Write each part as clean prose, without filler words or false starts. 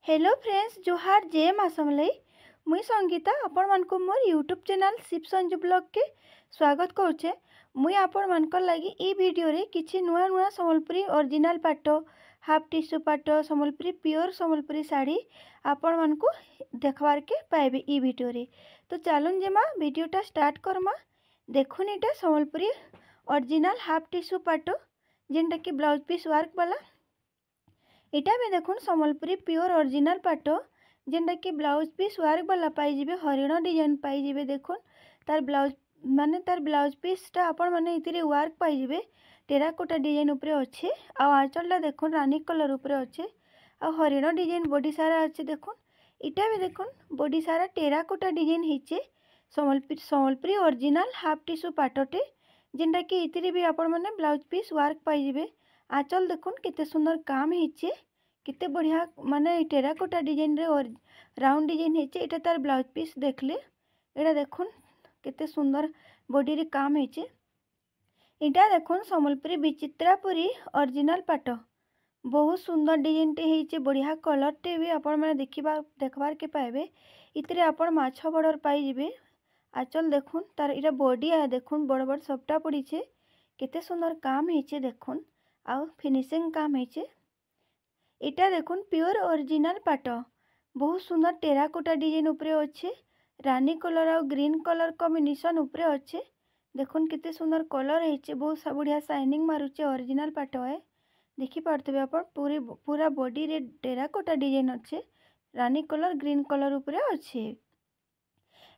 Hello friends जोहार जय माँ समलई मुई संगीता आपण मानको मोर YouTube channel Shiv Sanju blog के स्वागत करुचे। मुई आपण मानकर लगी ई वीडियो रे किछि नुआ नुआ संबलपुरी ओरिजिनल पाट हाफ टिश्यू पाट संबलपुरी प्योर संबलपुरी साड़ी आपण मानको देखबार के पाइबे ई वीडियो रे। तो चलून जे माँ वीडियोटा स्टार्ट करमा। देखुन एटा संबलपुरी ओरिजिनल हाफ टिश्यू पाट जेनटा कि ब्लाउज पीस वर्क वाला। इटा भी देखुन संबलपुरी प्योर ओरिजिनल पाट जेनटा कि ब्लाउज पीस वर्क वाला पाइबे हरिण डिजाइन पाइबे। देखुन तार ब्लाउज माने तार ब्लाउज पीसटा आपण माने इतिरे वर्क पाइबे टेराकोटा डिजाइन उपरे अच्छे। आ आंचलटा देखुन रानी कलर उपरे अच्छे आ हरिण डिजाइन बॉडी सारा अच्छे। देखुन इटा भी देखुन बॉडी सारा टेराकोटा डिजाइन होइचे संबलपुरी ओरिजिनल हाफ टिश्यू पाटटे जेनटा कि इतिरे भी आपण माने ब्लाउज पीस वर्क पाइबे। आंचल देखुन केते सुंदर काम होइचे केते बढ़िया माने टेराकोटा डिजाइन रे और राउंड डिजाइन होइचे। एटा तार ब्लाउज पीस देखले एटा देखुन केते सुंदर बॉडी रे काम होइचे। एटा देखुन संबलपुरी विचित्रापुरी ओरिजिनल पाट बहुत सुंदर डिजाइन टे होइचे बढ़िया कलर टे भी आपण माने देखबार के पाइबे। इतरे आपण माछ बॉर्डर पाई जिवे। आंचल देखुन तार एटा बॉडी आ देखुन बड़ बड़ सपटा पड़ीचे केते सुंदर काम होइचे। देखुन आ फिनिशिंग काम होइचे। इटा देखुन प्योर ओरिजिनल पाट बहुत सुंदर टेराकोटा डिजाइन उपरे अच्छे रानी कलर और ग्रीन कलर कॉम्बिनेशन उपरे अच्छे। देखुन कितने सुंदर कलर है बहुत बढ़िया शाइनिंग मारुचे ओरिजिनल पाट है देखी पार्थे आप पूरा बॉडी रे टेराकोटा डिजाइन अच्छे रानी कलर ग्रीन कलर उपरे अच्छे।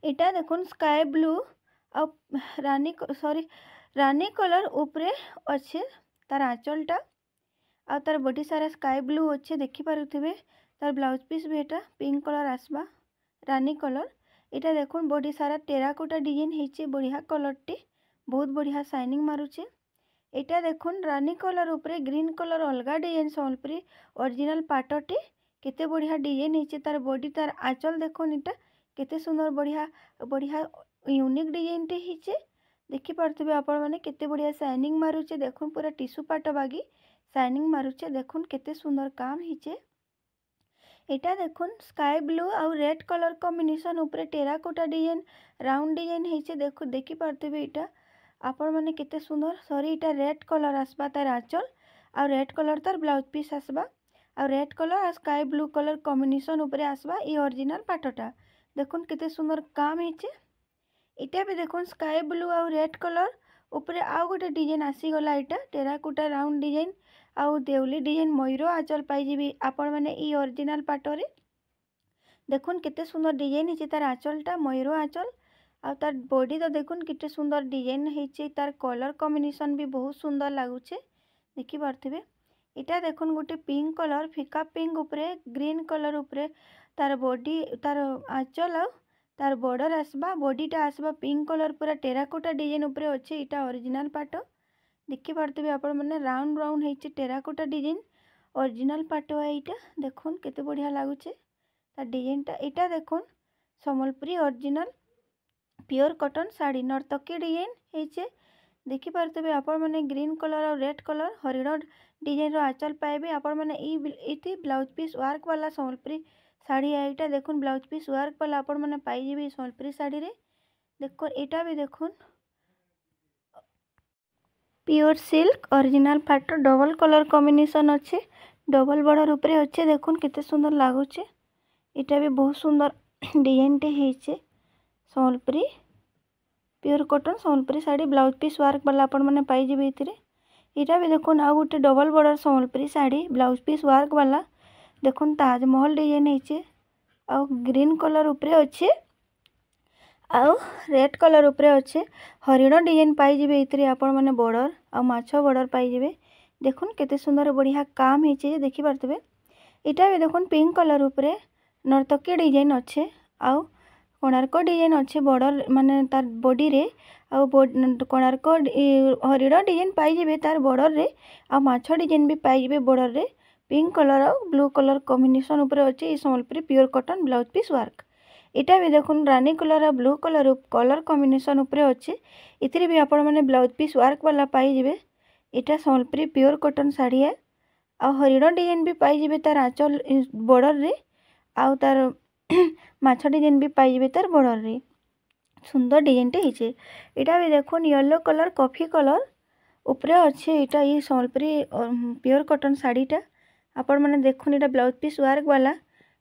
इटा देखुन स्काई ब्लू और रानी कलर उपरे अच्छे तार आंचलटा आ तार बॉडी सारा स्काई ब्लू अच्छे देखी पारुथिबे। तार ब्लाउज पीस भी एटा पिंक कलर आसबा रानी कलर। इटा देखुन बॉडी सारा टेराकोटा डिजाइन होइचे बढ़िया कलर टे बहुत बढ़िया शाइनिंग मारुचे। इटा देखुन रानी कलर उपरे ग्रीन कलर अलगा डिजाइन संबलपुरी ओरिजिनल पाटटे केते बढ़िया डिजाइन होइचे। तार बॉडी तार आंचल देखुन इटा केते सुंदर बढ़िया बढ़िया यूनिक डिजाइन टे होइचे देखी पारुथिबे आपण माने केते बढ़िया शाइनिंग मारुचे। देखुन पूरा टिश्यू पाट बागी शाइनिंग मारुचे देखुन केते सुंदर काम होइचे। एटा देखुन स्काई ब्लू और रेड कलर कॉम्बिनेशन उपरे टेराकोटा डिजाइन राउंड डिजाइन होइचे देखी पारुथिबे। एटा आपण माने केते सुंदर सॉरी एटा रेड कलर आसबा तार आंचल और रेड कलर तार ब्लाउज पीस आसबा और रेड कलर और स्काई ब्लू कलर कॉम्बिनेशन उपरे आसबा ई ओरिजिनल पाटटा देखुन केते सुंदर काम होइचे। एटा भी देखुन स्काई ब्लू और रेड कलर उपरे आउ गोटे डिजाइन आसीगला एटा टेराकोटा राउंड डिजाइन आउ देउली डिजाइन मयूर आंचल पाइबे आपण माने ई ओरिजिनल पाटरे। देखुन केते सुंदर डिजाइन होइचे तार आंचलटा मयूर आंचल आ तार बॉडी तो देखुन केते सुंदर डिजाइन होइचे तार कलर कॉम्बिनेशन भी बहुत सुंदर लागुचे देखि पारथिबे। एटा देखुन गोटे पिंक कलर फिका पिंक उपरे ग्रीन कलर उपरे तार बॉडी तार आंचल आ तार बॉर्डर आसबा बॉडीटा आसबा पिंक कलर पूरा टेराकोटा डिजाइन उपरे अच्छे। एटा ओरिजिनल पाट देखी पारथिबे आपण माने राउंड राउंड होइचे टेराकोटा डिजाइन ओरिजिनल पाट है। एटा देखुन केते बढ़िया लागुचे तार डिजाइनटा। एटा देखुन Sambalpuri original pure cotton sari नर्तकी डिजाइन होइचे देखी पारथिबे आपण माने ग्रीन कलर और रेड कलर हरिण डिजाइन रो आंचल पाइबे आपण माने इति ब्लाउज पीस वर्क वाला संबलपुरी साड़ी है। एटा देखुन ब्लाउज पीस वर्क वाला आपण माने पाइबे संबलपुरी साड़ी रे। देखुन एटा भी देखुन प्योर सिल्क ओरिजिनल पाट डबल कलर कॉम्बिनेशन अच्छे डबल बॉर्डर उपरे अच्छे देखुन केते सुंदर लागुचे। एटा भी बहुत सुंदर डिजाइन टे होइचे Sambalpuri pure cotton Sambalpuri sari blouse piece work वाला आपण माने पाई जिवे इतिरे। एटा भी देखुन आ गोटे double border Sambalpuri sari blouse piece work वाला देखुन ताजमहल डिजाइन होइचे आ ग्रीन कलर उपरे अच्छे आउ रेड कलर उपरे अच्छे हरिण डिजाइन पाई जिवे इतिरे आपण माने बॉर्डर आ माछ बॉर्डर पाई जिवे। देखुन केते सुंदर बढ़िया काम होइचे देखि पारथिबे। एटा भी देखुन पिंक कलर उपरे नर्तकी डिजाइन अच्छे आउ कोणार्क डिजाइन अच्छे बॉर्डर माने तार बॉडी रे आउ कोणार्क हरिण डिजाइन पाई जिवे तार बॉर्डर रे आ माछ डिजाइन भी पाई जिवे बॉर्डर रे पिंक कलर और ब्लू कलर कॉम्बिनेशन उपरे अच्छे Sambalpuri pure cotton blouse piece work. एटा भी देखुन रानी कलर और ब्लू कलर कलर कॉम्बिनेशन उपरे अच्छे इतिरे भी आपण माने ब्लाउज पीस वर्क वाला पाई जिवे। एटा संबलपुरी प्योर कॉटन साड़ी है आ हरिण डिजाइन भी पाई जिवे तार आंचल बॉर्डर रे आउ तार माछ डिजाइन भी पाइबे तार बॉर्डर रे सुंदर डिजाइन टे होइछे। एटा भी देखुन येलो कलर कॉफी कलर उपरे अच्छे एटा ये सम्बलपुरी प्योर कॉटन साड़ीटा आपण मैंने देखुन एटा ब्लाउज पीस वर्क वाला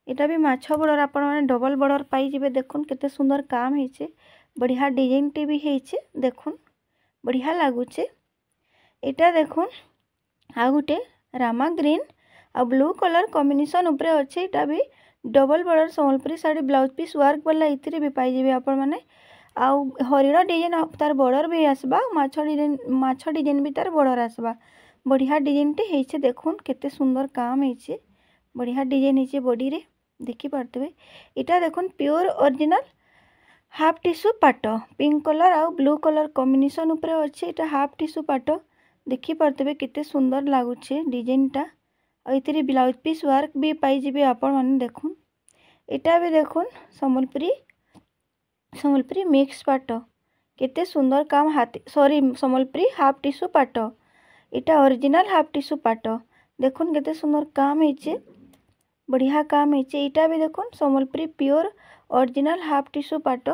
एटा भी माछ बॉर्डर आपण मैंने डबल बॉर्डर पाई जिबे। देखुन केते सुंदर काम होइछे बढ़िया डिजाइन टे भी होइछे देखुन बढ़िया लागुचे। एटा देखुन आ गुटे रामा ग्रीन आ ब्लू कलर कॉम्बिनेशन उपरे अच्छे एटा भी double border Sambalpuri sari blouse piece work वाला इथिरे भी पाई जिबे आपण मैंने। आउ हरिण डिजाइन तार बॉर्डर भी आसबा माछ डिजाइन भी तार बॉर्डर आसबा बढ़िया डिजाइन टे होइछे। देखुन केते सुंदर काम होइछे बढ़िया डिजाइन होइछे बॉडी रे देखि पारतबे। एटा देखुन प्योर ओरिजिनल हाफ टिश्यू पाट पिंक कलर आउ ब्लू कलर कॉम्बिनेशन उपरे अच्छे एटा हाफ टिश्यू पाट देखि पारतबे केते सुंदर लागुछे डिजाइनटा आ इथिरे ब्लाउज पीस वर्क भी पाई जिबे आपण माने। देखुन एटा भी देखुन सम्बलपुरी मिक्स पाट केते सुंदर काम हाथी सॉरी सम्बलपुरी हाफ टिश्यू पाट एटा ओरिजिनल हाफ टिश्यू पाट देखुन केते सुंदर काम होइछे बढ़िया काम होइछे। एटा भी देखुन Sambalpuri pure original half tissue पाट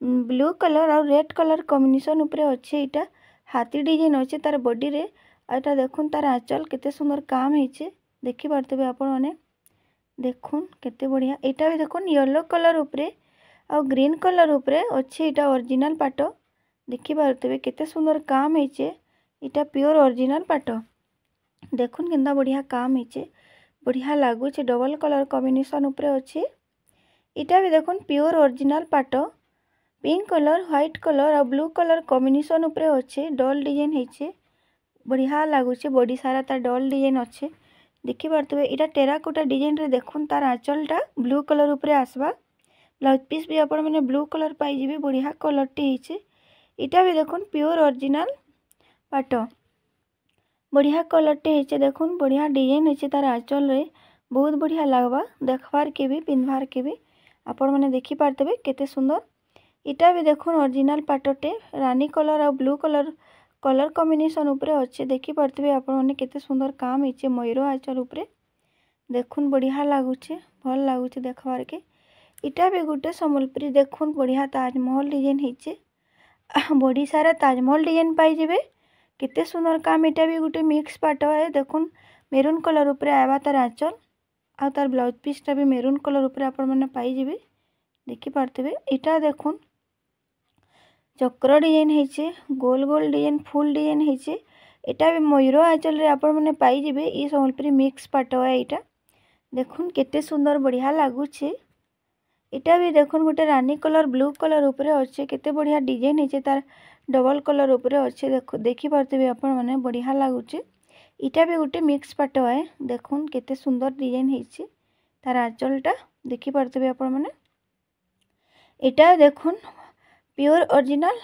ब्लू कलर और रेड कलर कॉम्बिनेशन उपरे अच्छे एटा हाथी डिजाइन अच्छे तार बॉडी रे। एटा देखुन तार आंचल केते सुंदर काम होइछे देखि पारतबे आपण माने। देखुन केते बढ़िया एटा भी देखुन येलो कलर उपरे और ग्रीन कलर उपरे अच्छे एटा ओरिजिनल पाट देखि पारतबे केते सुंदर काम होइछे एटा प्योर ओरिजिनल पाट देखुन केंदा बढ़िया काम होइछे बढ़िया लागुछे डबल कलर कॉम्बिनेशन उपरे अच्छे। एटा भी देखुन प्योर ओरिजिनल पाट पिंक कलर व्हाइट कलर और ब्लू कलर कॉम्बिनेशन उपरे अच्छे डॉल डिजाइन होइछे बढ़िया लागुछे बॉडी सारा तार डॉल डिजाइन अच्छे देखि पारतबे। एटा टेराकोटा डिजाइन रे देखुन तार आंचलटा ब्लू कलर उपरे आसबा ब्लाउज पीस भी आपण मैंने ब्लू कलर पाई जिबे बढ़िया कलर टी होइछे। एटा भी देखुन प्योर ओरिजिनल पाट बढ़िया कलर टे होइछे देखुन बढ़िया डिजाइन होइछे तार आंचल रे बहुत बढ़िया लागबा देखबार के भी पिंधबार के भी आपण मैंने देखि पारतबे केते सुंदर। एटा भी देखुन ओरिजिनल पाटटे रानी कलर और ब्लू कलर कलर कॉम्बिनेशन उपरे अच्छे देखि पारतबे आपण मैंने केते सुंदर काम होइछे मयूर आंचल उपरे देखुन बढ़िया लागुछे भल लागुछे देखबार के। एटा भी गुटे सम्बलपुरी देखुन बढ़िया ताजमहल डिजाइन होइछे बॉडी सारा ताजमहल डिजाइन पाई जिबे केते सुंदर काम। एटा भी गुटे मिक्स पाट है देखुन मेरून कलर उपरे आवा तार आंचल आ तार ब्लाउज पीसटा भी मेरून कलर उपरे आपण माने पाई जिबे देखि पारतबे। एटा देखुन चक्र डिजाइन होइछे गोल गोल डिजाइन फुल डिजाइन होइछे एटा भी मयूर आंचल रे आपण माने पाई जिबे ई सम्बलपुरी मिक्स पाट है एटा देखुन केते सुंदर बढ़िया लागुछे। एटा भी देखुन गोटे रानी कलर ब्लू कलर उपरे अच्छे केते बढ़िया डिजाइन होइछे तार डबल कलर उपरे अच्छे देखि पारतबे आपण माने बढ़िया लागुछे। एटा भी गोटे मिक्स पाट है देखुन केते सुंदर डिजाइन होइछे तार आंचलटा देखि पारतबे आपण माने। एटा देखुन प्योर ओरिजिनल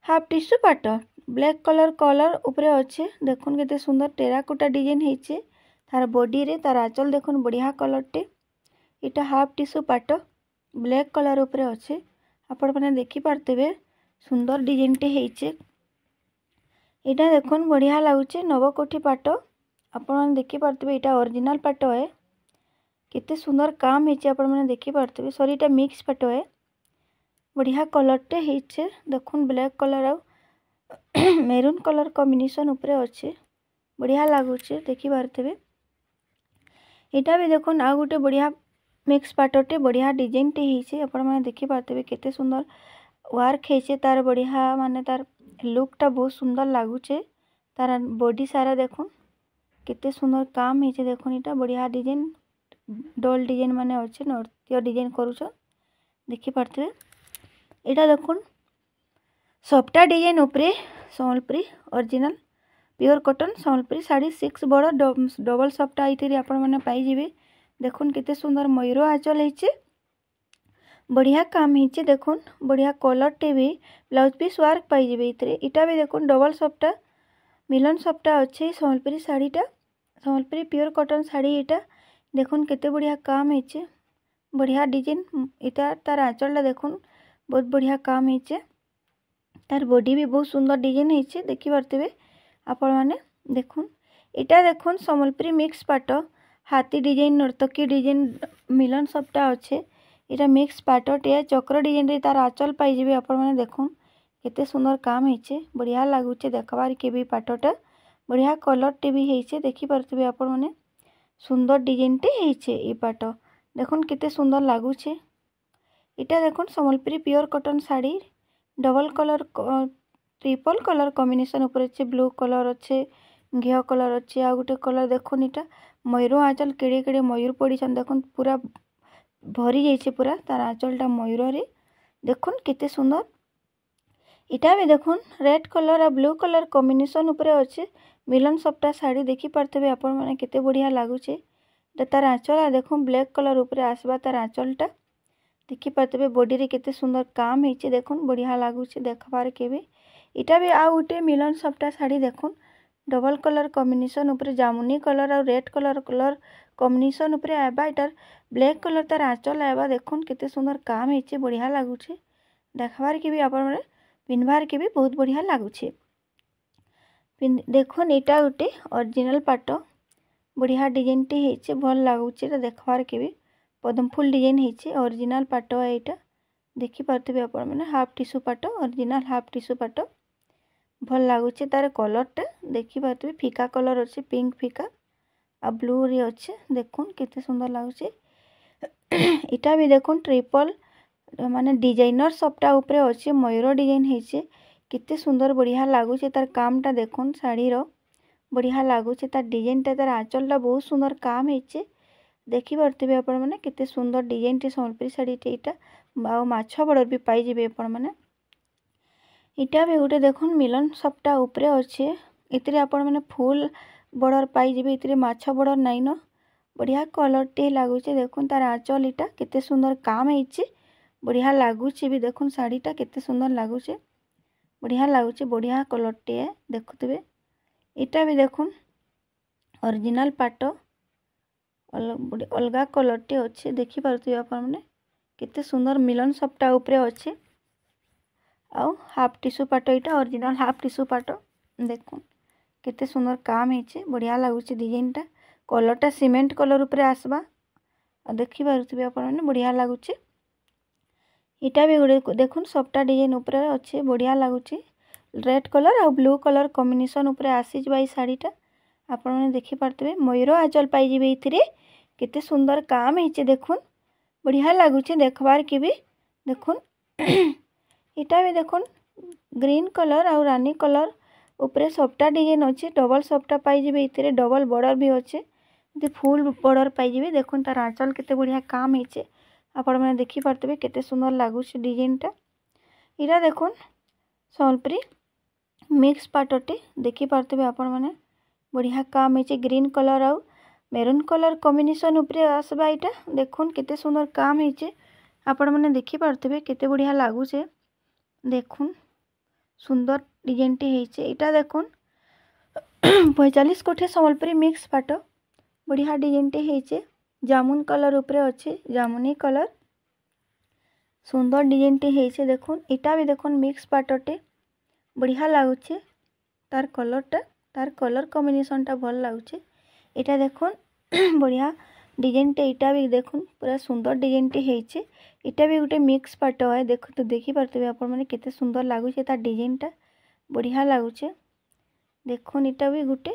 हाफ टिश्यू पाट ब्लैक कलर उपरे अच्छे देखुन केते सुंदर टेराकोटा डिजाइन होइछे तार बॉडी रे तार आंचल देखुन बढ़िया कलर टे एटा हाफ टिश्यू पाट ब्लैक कलर उपरे अच्छे आपण माने देखि पारतबे सुंदर डिजाइन टे होइछे। एटा देखुन बढ़िया लागुछे नवकोठी पाट आपण माने देखि पारतबे एटा ओरिजिनल पाट है केते सुंदर काम होइछे आपण माने देखि पारतबे सॉरी एटा मिक्स पाट है बढ़िया कलर टे होइछे देखुन ब्लैक कलर और मेरून कलर कॉम्बिनेशन उपरे अच्छे बढ़िया लागुछे देखि पारतबे। एटा भी देखुन आ गुटे बढ़िया मिक्स पाटटे बढ़िया डिजाइन टे होइछे आपण माने देखि पारतबे केते सुंदर वर्क होइछे तार बढ़िया माने तार लुकटा बहुत सुंदर लागुछे तार बॉडी सारा देखुन केते सुंदर काम होइछे देखुन एटा बढ़िया डिजाइन डॉल डिजाइन माने अच्छे नृत्य डिजाइन करूछ देखि पारतबे। एटा देखुन सफ्टा डिजाइन उपरे Sambalpuri original pure cotton Sambalpuri sari 6 border double सफ्टा इथिरे आपण माने पाई जिबे देखुन केते सुंदर मयूर आंचल होइछे बढ़िया काम होइछे देखुन बढ़िया कलर टे भी ब्लाउज पीस वर्क पाई जिबे इथिरे। एटा भी देखुन डबल सफ्टा मिलन सफ्टा अच्छे सम्बलपुरी साड़ीटा सम्बलपुरी प्योर कॉटन साड़ी एटा देखुन केते बढ़िया काम होइछे बढ़िया डिजाइन एटा तार आंचलटा देखुन बहुत बढ़िया काम होइछे तार बॉडी भी बहुत सुंदर डिजाइन होइछे देखि पारतबे आपण माने देखुन। एटा देखुन सम्बलपुरी मिक्स पाट हाथी डिजाइन नर्तकी डिजाइन मिलन सबटा अच्छे। इटा मिक्स पाटटे चक्र डिजाइन रे तार आंचल पाइबे आपण मैंने देखुन केते सुंदर काम होइछे बढ़िया लागुचे देखबार के भी पाटटा बढ़िया कलर टे भी होइछे देखि पारथिबे आपण मैंने सुंदर डिजाइन टे होइछे ई पाट देखुन केते सुंदर लागुचे। इटा देखुन Sambalpuri pure cotton sari double colour triple colour combination ऊपर अच्छे ब्लू कलर अच्छे घिया कलर अच्छे आ गोटे कलर देखुन इटा मयूर आंचल केड़े केड़े मयूर पड़ीछन देखुन पूरा भरी जाइछे पूरा तार आंचलटा मयूर रे देखुन केते सुंदर। इटा भी देखुन रेड कलर और ब्लू कलर कॉम्बिनेशन ऊपर अच्छे मिलन सबटा साड़ी देखि पारथिबे आपण माने केते बढ़िया लागुचे। तार आंचल देखुन ब्लैक कलर ऊपर आसबा तार आंचलटा देखि पारथिबे बॉडी रे केते सुंदर काम होइछे देखुन बढ़िया लागुचे देखबार के भी। इटा भी आ उटे मिलन सबटा साड़ी देखुन डबल कलर कॉम्बिनेशन ऊपर जामुनी कलर और रेड कलर कॉम्बिनेशन ऊपर आबा इटार ब्लैक कलर तार आंचल आबा देखुन केते सुंदर काम होइछे बढ़िया लागुचे देखबार के भी आपण माने पिनबार के भी बहुत बढ़िया लागुचे। देखुन इटा उटे ओरिजिनल पाट बढ़िया डिजाइन टे होइछे भल लागुचे देखबार के भी पद्म फूल डिजाइन होइछे ओरिजिनल पाट एटा देखि पारथिबे आपण माने हाफ टिश्यू पाट ओरिजिनल हाफ टिश्यू पाट भल लागुचे तार कलरटा देखि पारथिबे फीका कलर अच्छे पिंक फीका आ ब्लू रे अच्छे देखुन केते सुंदर लागुचे। इटा भी देखुन ट्रिपल माने डिजाइनर सबटा ऊपर अच्छे मयूर डिजाइन होइछे केते सुंदर बढ़िया लागुचे तार कामटा देखुन साड़ी रो बढ़िया लागुचे तार डिजाइनटा तार आंचलटा बहुत सुंदर काम होइछे देखि पारथिबे आपण माने केते सुंदर डिजाइन टे संबलपुरी साड़ी टे इटा आ माछ बॉर्डर भी पाई जिबे आपण माने। इटा भी गोटे देखुन मिलन सबटा ऊपर अच्छे इतरे आपण माने फुल बॉर्डर पाई जिबे इतरे माछ बॉर्डर नाइ न बढ़िया कलर टे लागुचे देखुन तार आंचल इटा केते सुंदर काम होइछे बढ़िया लागुचे भी देखुन साड़ीटा केते सुंदर लागुचे बढ़िया लागुचे बढ़िया कलर टे देखुथिबे। इटा भी देखुन ओरिजिनल पाट अलगा कलर टे अच्छे देखि पारथिबे आपण माने केते सुंदर मिलन सबटा ऊपर अच्छे आ हाफ टिश्यू पाट इटा ओरिजिनल हाफ टिश्यू पाट देखुन केते सुंदर काम होइछे बढ़िया लागुचे डिजाइनटा कलरटा सीमेंट कलर ऊपर आसबा देखि पारथिबे आपण माने बढ़िया लागुचे। इटा भी गोटे देखुन सबटा डिजाइन ऊपर अच्छे बढ़िया लागुचे रेड कलर और ब्लू कलर कॉम्बिनेशन ऊपर आसी जबाई साड़ीटा आपण माने देखि पारथिबे मयूर आंचल पाई जिबे इथिरे केते सुंदर काम होइछे देखुन बढ़िया लागुचे देखबार के भी देखुन। इटा भी देखुन ग्रीन कलर और रानी कलर ऊपर सबटा डिजाइन अच्छे डबल सबटा पाई जिबे इथिरे डबल बॉर्डर भी अच्छे फुल बॉर्डर पाई जिबे देखुन तार आंचल केते बढ़िया काम होइछे आपण माने देखि पारथिबे केते सुंदर लागुचे डिजाइनटा। इरा देखुन संबलपुरी मिक्स पाटटे देखि पारथिबे आपण माने बढ़िया काम होइछे ग्रीन कलर और मेरून कलर कॉम्बिनेशन ऊपर आसबा इटा देखुन केते सुंदर काम होइछे आपण माने देखि पारथिबे केते बढ़िया लागुचे देखुन सुंदर डिजाइन टे होइछे। इटा देखुन 45 कोठे संबलपुरी मिक्स पाट बढ़िया डिजाइन टे होइछे जामुन कलर ऊपर अच्छे जामुनी कलर सुंदर डिजाइन टे होइछे देखुन। इटा भी देखुन मिक्स पाटटे बढ़िया लागुचे तार कलर कॉम्बिनेशनटा भल लागुचे। इटा देखुन बढ़िया डिजाइन टे इटा भी देखुन पूरा सुंदर डिजाइन टे होइछे इटा भी गोटे मिक्स पाट है देखु तो देखि पारथिबे आपण माने केते सुंदर लागुचे तार डिजाइनटा बढ़िया लागुचे देखुन। इटा भी गोटे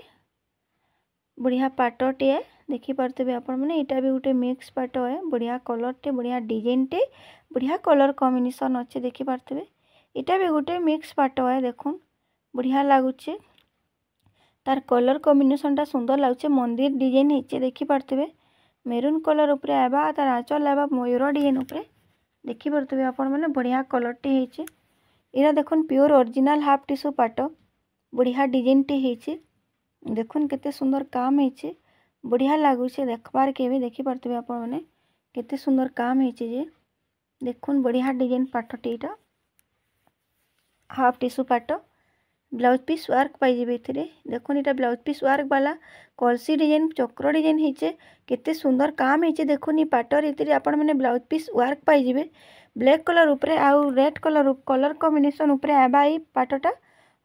बढ़िया पाटटे है देखि पारथिबे आपण माने इटा भी गोटे मिक्स पाट है बढ़िया कलर टे बढ़िया डिजाइन टे बढ़िया कलर कॉम्बिनेशन अच्छे देखि पारथिबे। इटा भी गोटे मिक्स पाट है देखुन बढ़िया लागुचे तार कलर कॉम्बिनेशनटा सुंदर लागुचे मंदिर डिजाइन होइछे देखि पारथिबे मेरून कलर ऊपर आबा तार आंचल आबा मयूर डिजाइन ऊपर देखि पारथिबे आपण माने बढ़िया कलर टे होइछे। इरा देखुन प्योर ओरिजिनल हाफ टिश्यू पाट बढ़िया डिजाइन टे होइछे देखुन केते सुंदर काम होइछे बढ़िया लागुचे देखबार के भी देखि पारथिबे आपण माने केते सुंदर काम होइछे जे देखुन बढ़िया डिजाइन पाटटे इटा हाफ टिश्यू पाट ब्लाउज पीस वर्क पाई जिबे इथिरे देखुन इटा ब्लाउज पीस वर्क वाला कलसी डिजाइन चक्र डिजाइन होइछे केते सुंदर काम होइछे देखुन ई पाटर इथिरे आपण माने ब्लाउज पीस वर्क पाई जिबे ब्लैक कलर ऊपर आउ रेड कलर कॉम्बिनेशन ऊपर आबा ई पाटटा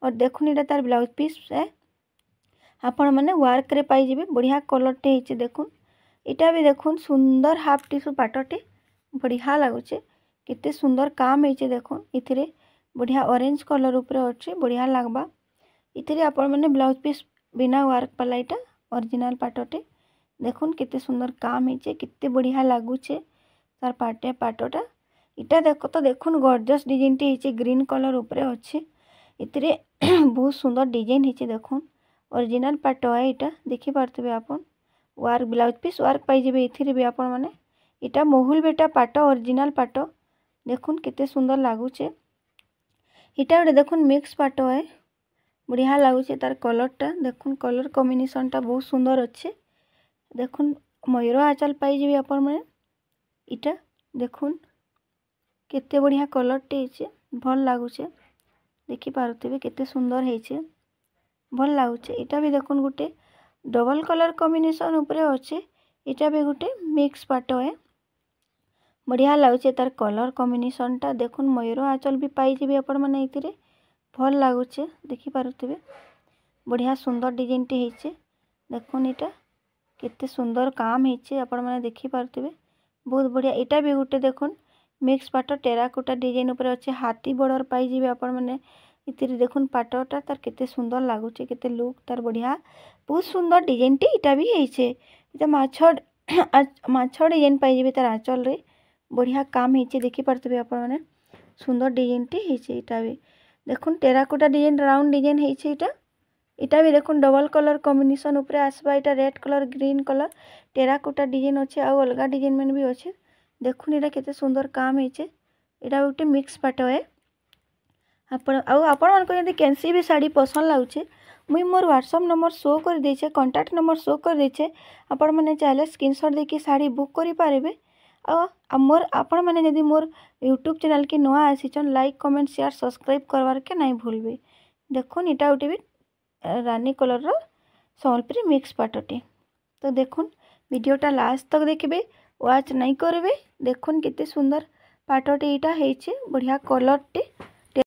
और देखुन इटा तार ब्लाउज पीस है आपण माने वर्क रे पाई जिबे बढ़िया कलर टे होइछे देखुन इटा भी देखुन सुंदर हाफ टिश्यू पाटटे बढ़िया लगुचे केते सुंदर काम होइचे देखुन इथिरे बढ़िया ऑरेंज कलर ऊपर अच्छे बढ़िया लगबा इथिरे आपण माने ब्लाउज पीस बिना वर्क वाला इटा ओरिजिनल पाटटे देखुन केते सुंदर काम होइचे केते बढ़िया लगुचे तार पाटटा इटा देखो तो देखुन गॉर्जियस डिजाइन टी होइचे ग्रीन कलर ऊपर अच्छे इथिरे बहुत सुंदर डिजाइन होइचे देखुन ओरिजिनल पाट है इटा देखि पारथबे आपण वर्क ब्लाउज पीस वर्क पाई जेबे इथिरे भी आपण माने इटा मोहुल बेटा पाट ओरिजिनल पाट देखुन केते सुंदर लागुचे इटा गोटे देखुन मिक्स पाट है बढ़िया लगुचे तार कलरटा देखुन कलर कॉम्बिनेशनटा बहुत सुंदर अच्छे देखुन मयूर आंचल पाई जेबे आपण माने इटा देखुन केते बढ़िया कलरटे होइचे भल लागुचे देखि पारुथिबे केते सुंदर होइचे भल लागुचे इटा भी देखुन गोटे डबल कलर कॉम्बिनेशन ऊपर अच्छे इटा भी गोटे मिक्स पाट है बढ़िया लगुचे तार कलर कॉम्बिनेशनटा देखुन मयूर आंचल भी पाई जेबे आपण माने इथिरे भल लागुचे देखि पारुथिबे बढ़िया सुंदर डिजाइन टे होइचे देखुन इटा केते सुंदर काम होइचे आपण माने देखि पारुथिबे बहुत बढ़िया इटा भी गोटे देखुन मिक्स पाट टेराकोटा डिजाइन ऊपर अच्छे हाथी बॉर्डर पाई जेबे आपण माने इतिरे देखुन पाटटा तार केते सुंदर लागुचे केते लुक तार बढ़िया बहुत सुंदर डिजाइन टी इटा भी होइचे इटा माछ डिजाइन पाई जेबे तार आंचल रे बढ़िया काम होइचे देखि पारथबे आपण माने सुंदर डिजाइन टी होइचे इटा भी देखुन टेराकोटा डिजाइन राउंड डिजाइन होइचे इटा भी देखुन डबल कलर कॉम्बिनेशन ऊपर आसबा इटा red colour green colour terracotta design अच्छे आ अलगा डिजाइन मन भी अच्छे देखुन इटा केते सुंदर काम होइचे इटा गोटे मिक्स पाट है आपण मानको जदि कैंसी भी साड़ी पसंद लागुचे मुई मोर व्हाट्सएप नंबर शो कर देछे कांटेक्ट नंबर शो कर देछे आपण माने चाहे स्क्रीनशॉट देके साड़ी बुक करि पारिबे आ मोर आपण माने जदि मोर यूट्यूब चैनल के नवा आसीचन लाइक कमेंट शेयर सब्सक्राइब करवार के नहीं भूलबे देखुन इटा गोटे भी रानी कलर रो सम्बलपुरी मिक्स पाटटे तो देखुन वीडियोटा लास्ट तक देखबे वाच नहीं करबे देखुन केते सुंदर पाटटे इटा हेइचे बढ़िया कलरटे